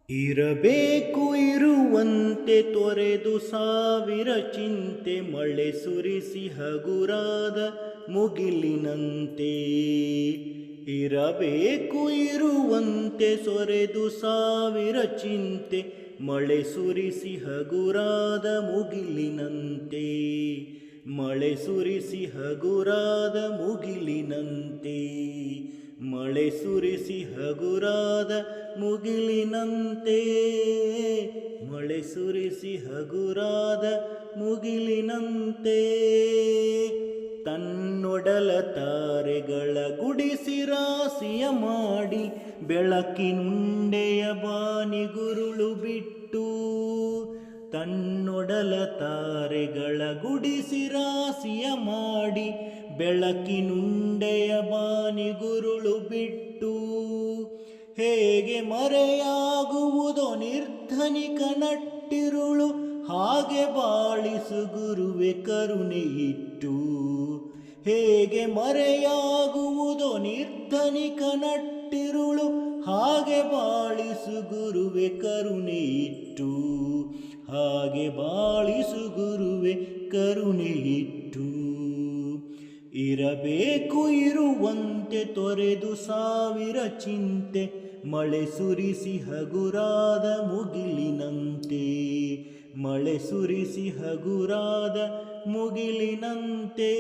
ಇರಬೇಕು ಇರುವಂತೆ ತೊರೆದು ಸಾವಿರ ಚಿಂತೆ, ಮಳೆ ಸುರಿಸಿ ಹಗುರಾದ ಮುಗಿಲಿನಂತೆ. ಇರಬೇಕು ಇರುವಂತೆ ಸೊರೆದು ಸಾವಿರ ಚಿಂತೆ, ಮಳೆ ಸುರಿಸಿ ಹಗುರಾದ ಮುಗಿಲಿನಂತೆ. ಮಳೆ ಸುರಿಸಿ ಹಗುರಾದ ಮುಗಿಲಿನಂತೆ. ಮಳೆ ಸುರಿಸಿ ಹಗುರಾದ ಮುಗಿಲಿನಂತೆ. ಮಳೆ ಸುರಿಸಿ ಹಗುರಾದ ಮುಗಿಲಿನಂತೆ. ತನ್ನೊಡಲ ತಾರೆಗಳ ಗುಡಿಸಿ ರಾಶಿಯ ಮಾಡಿ, ಬೆಳಕಿನುಂಡೆಯ ಬಾನಿಗುರುಳು ಬಿಟ್ಟು. ತನ್ನೊಡಲ ತಾರೆಗಳ ಗುಡಿಸಿ ರಾಶಿಯ ಮಾಡಿ, ಬೆಳಕಿನುಂಡೆಯ ಬಾನಿಗುರುಳು ಬಿಟ್ಟು. ಹೇಗೆ ಮರೆಯಾಗುವುದೋ ನಿರ್ಧನಿಕ ನಟ್ಟಿರುಳು, ಹಾಗೆ ಬಾಳಿಸು ಗುರುವೆ ಕರುಣೆ ಇಟ್ಟು. ಹೇಗೆ ಮರೆಯಾಗುವುದೋ ನಿರ್ಧನಿಕ ನಟ್ಟಿರುಳು, ಹಾಗೆ ಬಾಳಿಸು ಗುರುವೆ ಕರುಣೆ ಇಟ್ಟು. ಹಾಗೆ ಬಾಳಿಸು ಗುರುವೆ ಕರುಣೆ ಇಟ್ಟು. ಇರಬೇಕು ಇರುವಂತೆ ತೊರೆದು ಸಾವಿರ ಚಿಂತೆ, ಮಳೆ ಸುರಿಸಿ ಹಗುರಾದ ಮುಗಿಲಿನಂತೆ. ಮಳೆ ಸುರಿಸಿ ಹಗುರಾದ ಮುಗಿಲಿನಂತೆ.